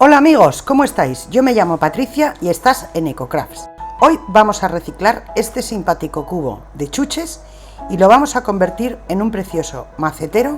Hola amigos, ¿cómo estáis? Yo me llamo Patricia y estás en EcoCrafts. Hoy vamos a reciclar este simpático cubo de chuches y lo vamos a convertir en un precioso macetero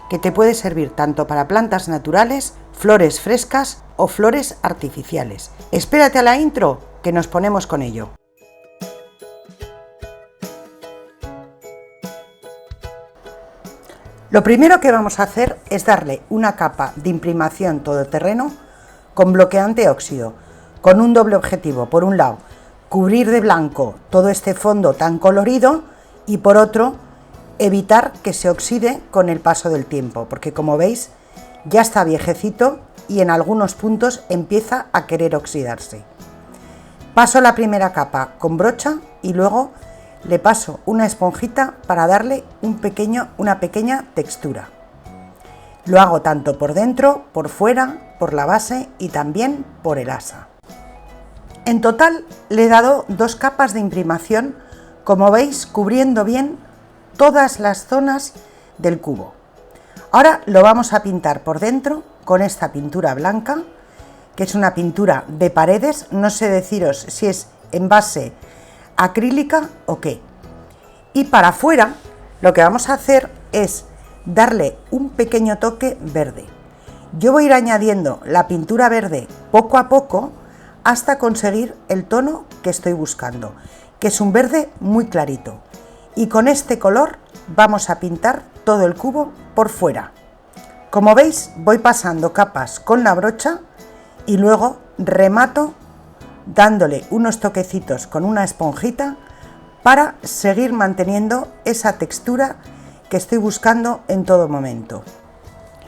que te puede servir tanto para plantas naturales, flores frescas o flores artificiales. Espérate a la intro que nos ponemos con ello. Lo primero que vamos a hacer es darle una capa de imprimación todoterreno con bloqueante óxido, con un doble objetivo. Por un lado, cubrir de blanco todo este fondo tan colorido y por otro, evitar que se oxide con el paso del tiempo, porque como veis ya está viejecito y en algunos puntos empieza a querer oxidarse. Paso la primera capa con brocha y luego le paso una esponjita para darle una pequeña textura. Lo hago tanto por dentro, por fuera, por la base y también por el asa. En total le he dado 2 capas de imprimación, como veis, cubriendo bien todas las zonas del cubo. Ahora lo vamos a pintar por dentro con esta pintura blanca, que es una pintura de paredes, no sé deciros si es en base acrílica o qué. Y para afuera lo que vamos a hacer es darle un pequeño toque verde. Yo voy a ir añadiendo la pintura verde poco a poco hasta conseguir el tono que estoy buscando, que es un verde muy clarito. Y con este color vamos a pintar todo el cubo por fuera. Como veis, voy pasando capas con la brocha y luego remato dándole unos toquecitos con una esponjita para seguir manteniendo esa textura que estoy buscando en todo momento.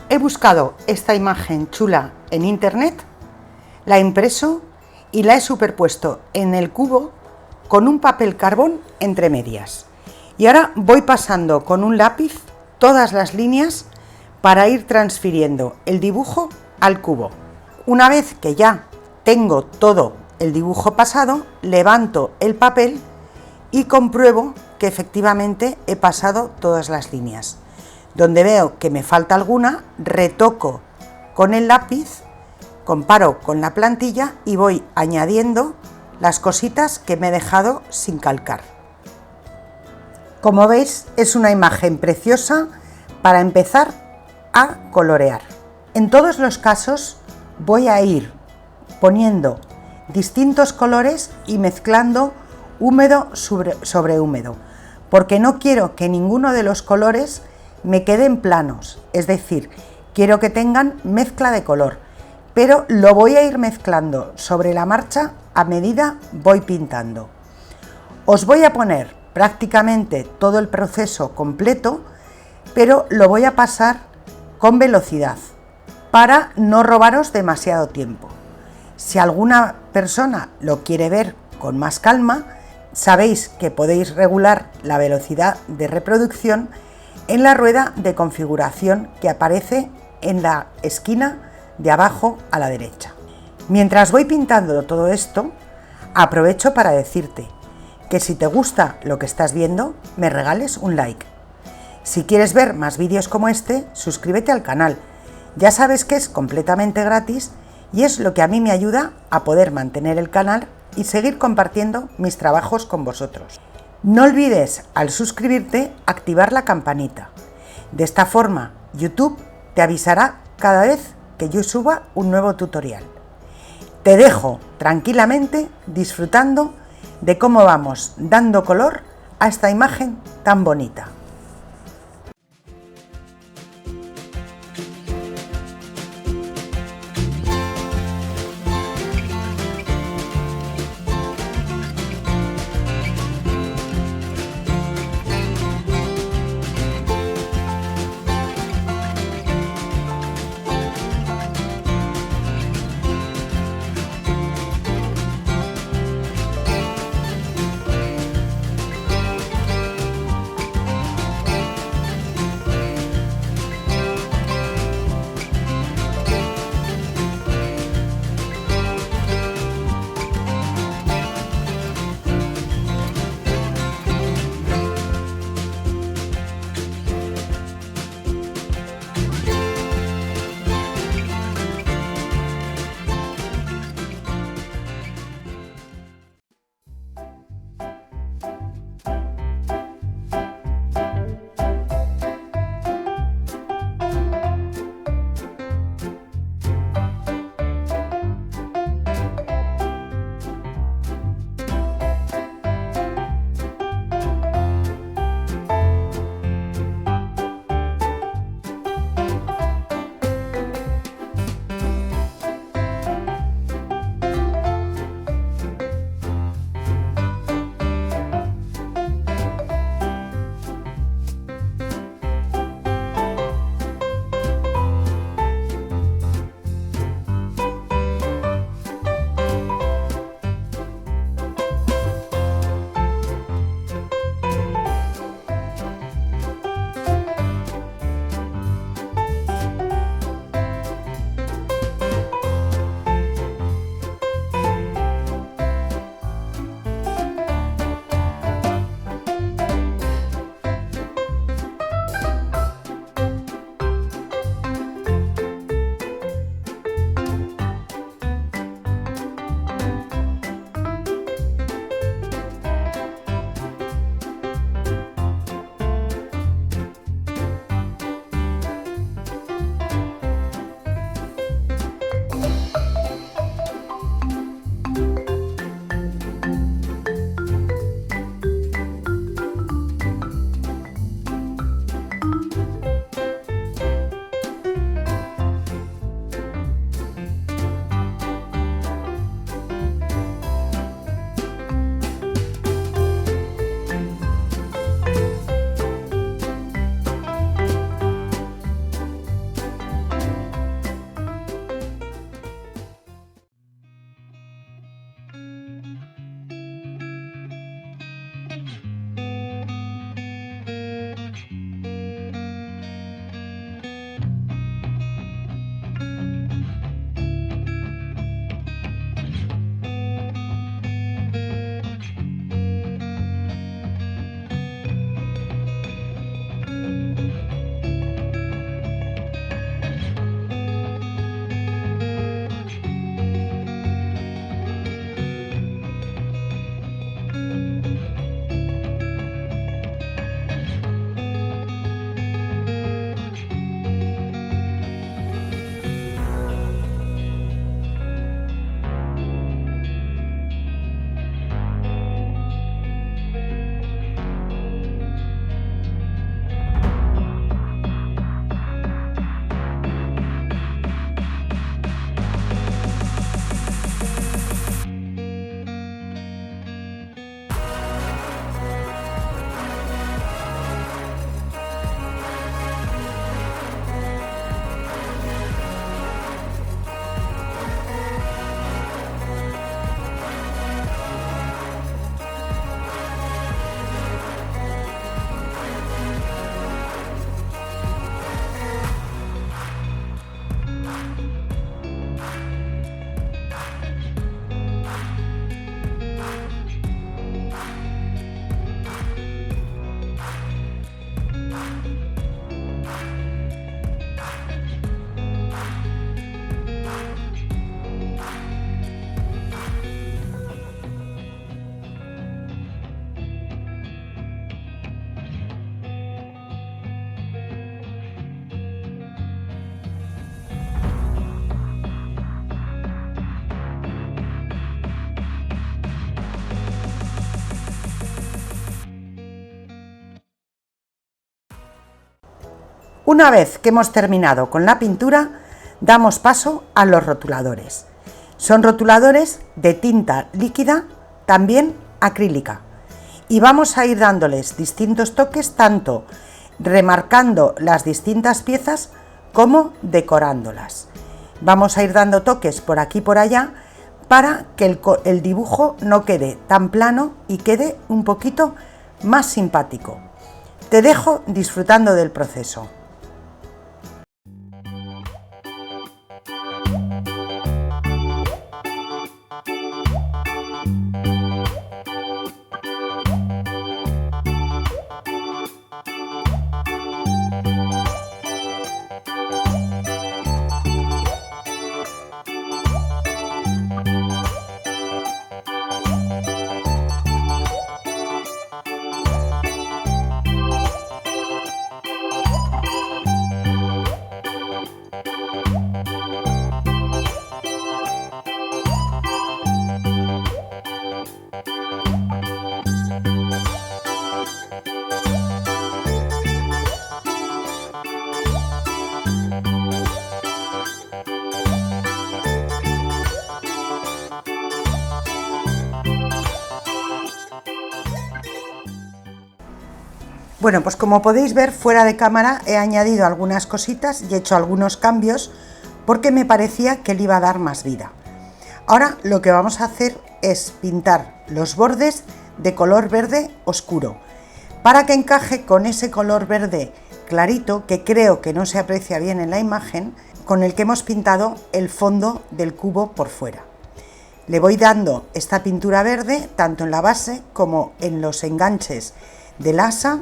He buscado esta imagen chula en internet, la he impreso y la he superpuesto en el cubo con un papel carbón entre medias. Y ahora voy pasando con un lápiz todas las líneas para ir transfiriendo el dibujo al cubo. Una vez que ya tengo todo el dibujo pasado, levanto el papel y compruebo que efectivamente he pasado todas las líneas. Donde veo que me falta alguna, retoco con el lápiz, comparo con la plantilla y voy añadiendo las cositas que me he dejado sin calcar. Como veis, es una imagen preciosa para empezar a colorear. En todos los casos voy a ir poniendo distintos colores y mezclando húmedo sobre húmedo, porque no quiero que ninguno de los colores me queden planos, es decir, quiero que tengan mezcla de color, pero lo voy a ir mezclando sobre la marcha a medida voy pintando. Os voy a poner prácticamente todo el proceso completo, pero lo voy a pasar con velocidad para no robaros demasiado tiempo. Si alguna persona lo quiere ver con más calma, sabéis que podéis regular la velocidad de reproducción en la rueda de configuración que aparece en la esquina de abajo a la derecha. Mientras voy pintando todo esto, aprovecho para decirte que si te gusta lo que estás viendo, me regales un like. Si quieres ver más vídeos como este, suscríbete al canal. Ya sabes que es completamente gratis y es lo que a mí me ayuda a poder mantener el canal y seguir compartiendo mis trabajos con vosotros. No olvides, al suscribirte, activar la campanita. De esta forma, YouTube te avisará cada vez que yo suba un nuevo tutorial. Te dejo tranquilamente disfrutando de cómo vamos dando color a esta imagen tan bonita. Una vez que hemos terminado con la pintura, damos paso a los rotuladores. Son rotuladores de tinta líquida, también acrílica, y vamos a ir dándoles distintos toques, tanto remarcando las distintas piezas como decorándolas. Vamos a ir dando toques por aquí y por allá para que el dibujo no quede tan plano y quede un poquito más simpático. Te dejo disfrutando del proceso. Bueno, pues como podéis ver, fuera de cámara he añadido algunas cositas y he hecho algunos cambios porque me parecía que le iba a dar más vida. Ahora lo que vamos a hacer es pintar los bordes de color verde oscuro para que encaje con ese color verde clarito, que creo que no se aprecia bien en la imagen, con el que hemos pintado el fondo del cubo por fuera. Le voy dando esta pintura verde tanto en la base como en los enganches del asa,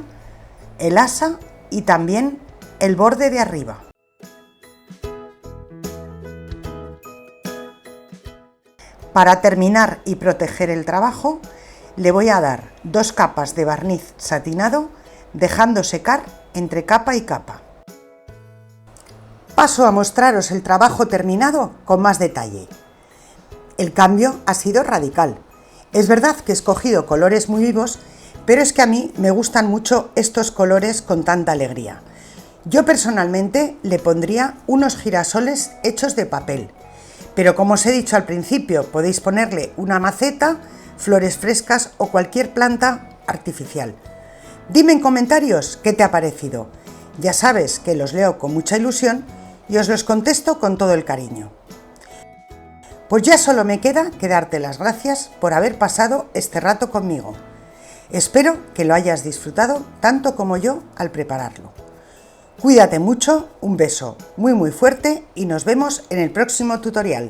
el asa y también el borde de arriba. Para terminar y proteger el trabajo, le voy a dar 2 capas de barniz satinado, dejando secar entre capa y capa. Paso a mostraros el trabajo terminado con más detalle. El cambio ha sido radical. Es verdad que he escogido colores muy vivos, pero es que a mí me gustan mucho estos colores con tanta alegría. Yo personalmente le pondría unos girasoles hechos de papel, pero como os he dicho al principio, podéis ponerle una maceta, flores frescas o cualquier planta artificial. Dime en comentarios qué te ha parecido. Ya sabes que los leo con mucha ilusión y os los contesto con todo el cariño. Pues ya solo me queda que darte las gracias por haber pasado este rato conmigo. Espero que lo hayas disfrutado tanto como yo al prepararlo. Cuídate mucho, un beso muy fuerte y nos vemos en el próximo tutorial.